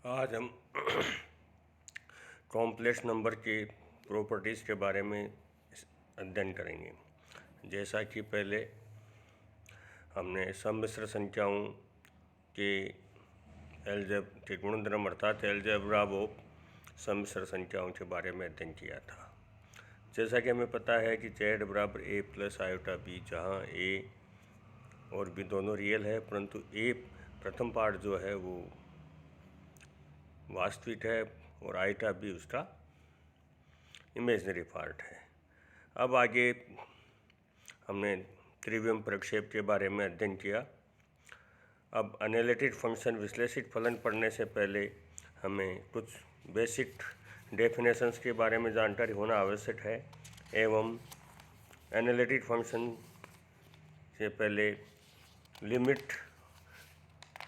आज हम complex number के प्रॉपर्टीज़ के बारे में अध्ययन करेंगे। जैसा कि पहले हमने सम्मिश्र संख्याओं के के गुणधर्म अर्थात अलजेब्रा ऑफ सम्मिश्र संख्याओं के बारे में अध्ययन किया था। जैसा कि हमें पता है कि z बराबर a प्लस आयोटा b, जहाँ a और b दोनों रियल है, परंतु a प्रथम पार्ट जो है वो वास्तविक है और आइटा भी उसका इमेजनरी पार्ट है। अब आगे हमने त्रिविम प्रक्षेप के बारे में अध्ययन किया। अब एनालिटिक फंक्शन विश्लेषित फलन पढ़ने से पहले हमें कुछ बेसिक डेफिनेशंस के बारे में जानकारी होना आवश्यक है एवं एनालिटिक फंक्शन से पहले लिमिट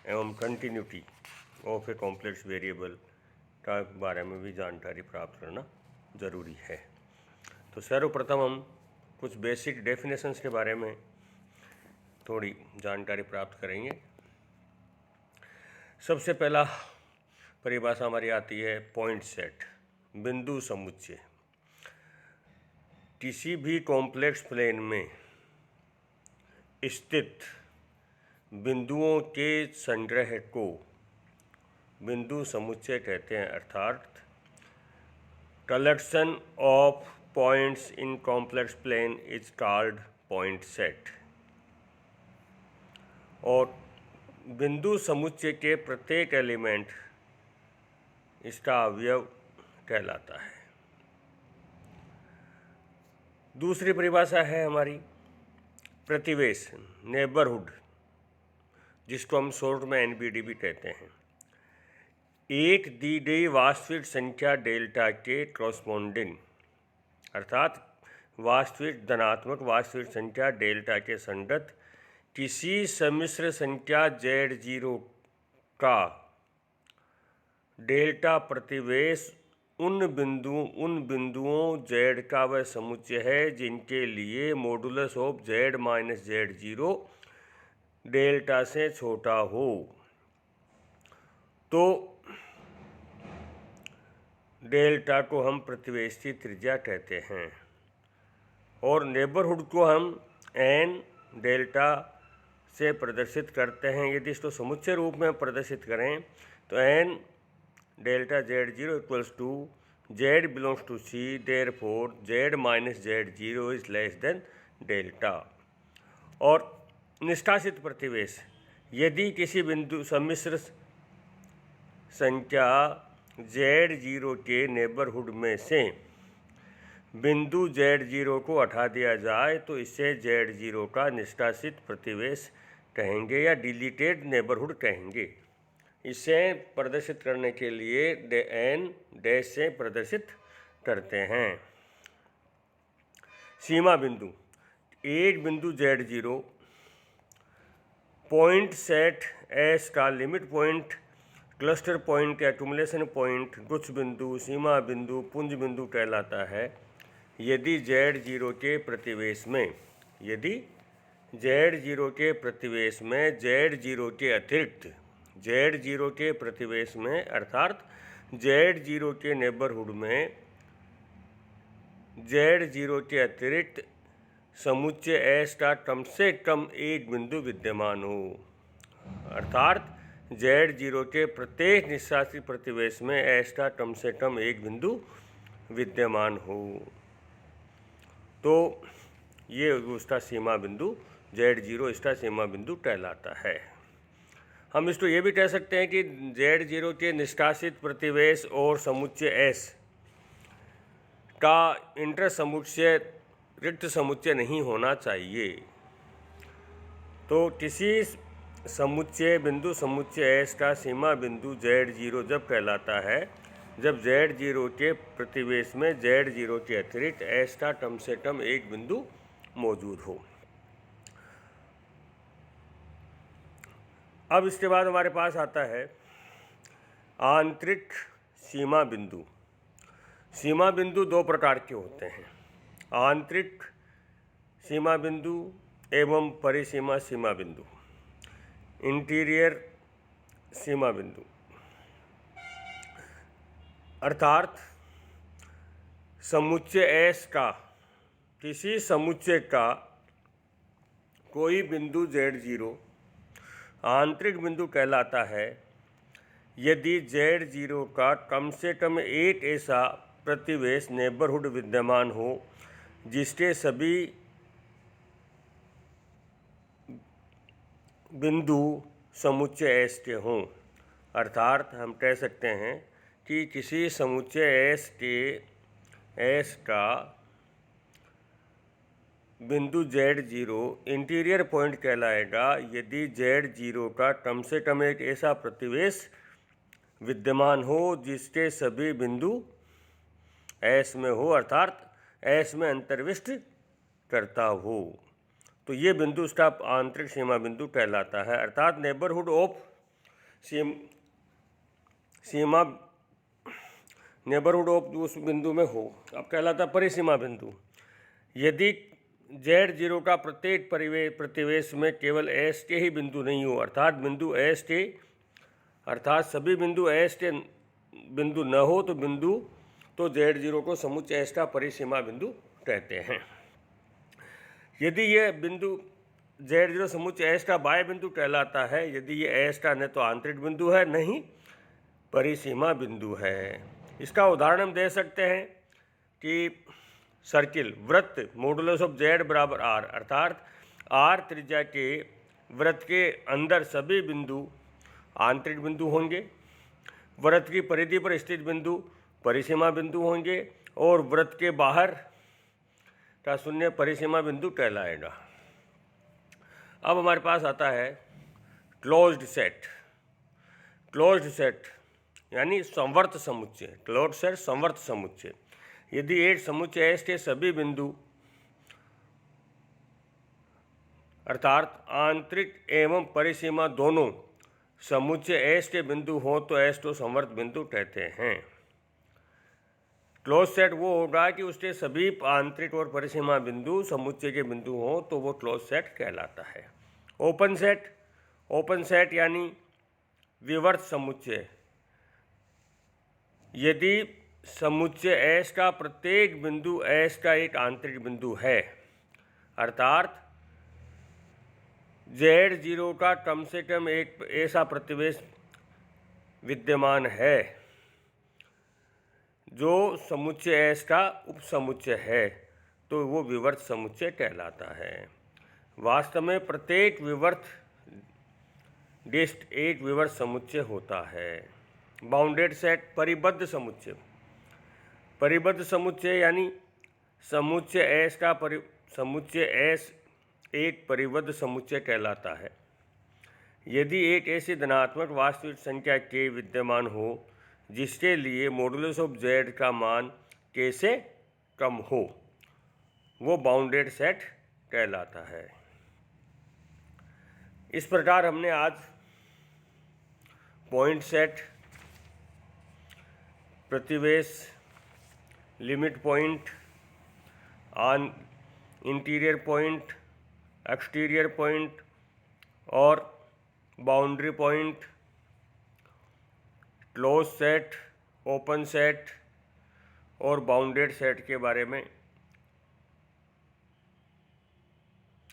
एवं continuity of a complex variable का बारे में भी जानकारी प्राप्त करना ज़रूरी है। तो सर्वप्रथम हम कुछ बेसिक डेफिनेशंस के बारे में थोड़ी जानकारी प्राप्त करेंगे। सबसे पहला परिभाषा हमारी आती है पॉइंट सेट, बिंदु समुच्चय। किसी भी कॉम्प्लेक्स प्लेन में स्थित बिंदुओं के संग्रह को बिंदु समुच्चय कहते हैं, अर्थात collection of points in complex plane is called point set. और बिंदु समुच्चय के प्रत्येक एलिमेंट इसका अवयव कहलाता है। दूसरी परिभाषा है हमारी प्रतिवेश, नेबरहुड, जिसको हम शॉर्ट में एनबीडी भी कहते हैं। एक दी गई वास्तविक संख्या डेल्टा के कॉरस्पॉन्डिंग, अर्थात वास्तविक धनात्मक वास्तविक संख्या डेल्टा के संगत किसी सम्मिश्र संख्या Z0 का डेल्टा प्रतिवेश उन बिंदुओं Z का वह समुच्चय है जिनके लिए modulus of Z minus Z0 delta से छोटा हो। तो डेल्टा को हम प्रतिवेश की त्रिज्या कहते हैं और नेबरहुड को हम n डेल्टा से प्रदर्शित करते हैं। यदि इसको समुच्चय रूप में प्रदर्शित करें तो n delta Z0 equals to Z belongs to C, therefore Z minus Z0 is less than delta. और निष्कासित प्रतिवेश, यदि किसी बिंदु सम्मिश्र संख्या Z0 के नेबरहुड में से बिंदु Z0 को हटा दिया जाए तो इसे Z0 का निष्कासित प्रतिवेश कहेंगे या डिलीटेड नेबरहुड कहेंगे। इसे प्रदर्शित करने के लिए n डैश से प्रदर्शित करते हैं। सीमा बिंदु, एक बिंदु Z0 पॉइंट सेट S का लिमिट पॉइंट, क्लस्टर पॉइंट या एक्युमुलेशन पॉइंट, गुच्छ बिंदु, सीमा बिंदु, पुंज बिंदु कहलाता है यदि Z0 के प्रतिवेश में Z0 के अतिरिक्त Z0 के प्रतिवेश में अर्थात Z0 के नेबरहुड में Z0 के अतिरिक्त समुच्चय S का कम से कम एक बिंदु विद्यमान हो, अर्थात Z0 के प्रत्येक निष्कासित प्रतिवेश में S का कम से कम एक बिंदु विद्यमान हो, तो ये उसका सीमा बिंदु Z0 इसका सीमा बिंदु कहलाता है। हम इसको ये भी कह सकते हैं कि Z0 के निष्कासित प्रतिवेश और समुच्चय S का इंटर समुच्चय रिक्त समुच्चय नहीं होना चाहिए। तो किसी समुच्चय बिंदु समुच्चय S का सीमा बिंदु Z0 जब कहलाता है जब Z0 के प्रतिवेश में Z0 के अतिरिक्त S का कम से कम एक बिंदु मौजूद हो। अब इसके बाद हमारे पास आता है आंतरिक सीमा बिंदु। सीमा बिंदु दो प्रकार के होते हैं, आंतरिक सीमा बिंदु एवं परिसीमा सीमा बिंदु, इंटीरियर सीमा बिंदु। अर्थात समुच्चय एस का किसी समुच्चय का कोई बिंदु Z0 आंतरिक बिंदु कहलाता है यदि Z0 का कम से कम एक ऐसा प्रतिवेश नेबरहुड विद्यमान हो जिसके सभी बिंदु समुच्चय एस के हों। अर्थात हम कह सकते हैं कि किसी समुच्चय एस का बिंदु Z0 इंटीरियर पॉइंट कहलाएगा यदि Z0 का कम से कम एक ऐसा प्रतिवेश विद्यमान हो जिसके सभी बिंदु एस में हो, अर्थात एस में अंतर्विष्ट करता हो, तो ये बिंदु उसका आंतरिक सीमा बिंदु कहलाता है। अर्थात neighbourhood of Seema neighbourhood of उस बिंदु में हो, अब कहलाता परिसीमा बिंदु। यदि Z0 का प्रत्येक प्रतिवेश में केवल एस के ही बिंदु नहीं हो, अर्थात बिंदु एस के सभी बिंदु एस के बिंदु न हो तो Z0 को समुच्चय एस का परिसीमा बिंदु कहते हैं। यदि ये बिंदु Z0 समुच्चय एस का बाह्य बिंदु कहलाता है यदि ये एस का न तो आंतरिक बिंदु है न ही परिसीमा बिंदु है। इसका उदाहरण हम दे सकते हैं कि सर्किल वृत्त मॉडुलस ऑफ Z बराबर R, अर्थात R त्रिज्या के वृत्त के अंदर सभी बिंदु आंतरिक बिंदु होंगे, वृत्त की परिधि पर स्थित बिंदु परिसीमा बिंदु होंगे और वृत्त के बाहर का शून्य परिसीमा बिंदु कहलाएगा। अब हमारे पास आता है क्लोज्ड सेट यानी संवर्त समुच्चय। क्लोज्ड सेट संवर्त समुच्चय। यदि एक समुच्चय एस के सभी बिंदु अर्थात आंतरिक एवं परिसीमा दोनों समुच्चय एस के बिंदु हों तो एस को संवर्त बिंदु कहते हैं। क्लोज सेट वो होगा कि उसके सभी आंतरिक और परिसीमा बिंदु समुच्चय के बिंदु हों तो वो क्लोज सेट कहलाता है। ओपन सेट यानी विवर्त समुच्चय। यदि समुच्चय एस का प्रत्येक बिंदु एस का एक आंतरिक बिंदु है, अर्थात Z0 का कम से कम एक ऐसा प्रतिवेश विद्यमान है जो समुच्चय एस का उपसमुच्चय है, तो वो विवर्त समुच्चय कहलाता है। वास्तव में प्रत्येक विवर्त डिस्ट एक विवर्त समुच्चय होता है। बाउंडेड सेट परिबद्ध समुच्चय यानी समुच्चय एस एक परिबद्ध समुच्चय कहलाता है यदि एक ऐसी धनात्मक वास्तविक संख्या k विद्यमान हो जिसके लिए मॉडुलस ऑफ Z का मान k से कम हो, वो बाउंडेड सेट कहलाता है। इस प्रकार हमने आज पॉइंट सेट, प्रतिवेश, limit point, interior point, exterior point और boundary point, close set, open set और बाउंडेड सेट के बारे में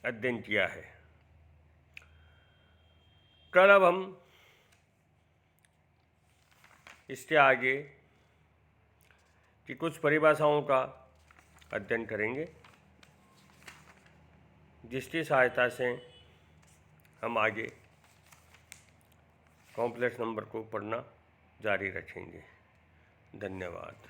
अध्ययन किया है। कल अब हम इसके आगे की कुछ परिभाषाओं का अध्ययन करेंगे जिसकी सहायता से हम आगे कॉम्प्लेक्स नंबर को पढ़ना जारी रखेंगे। धन्यवाद।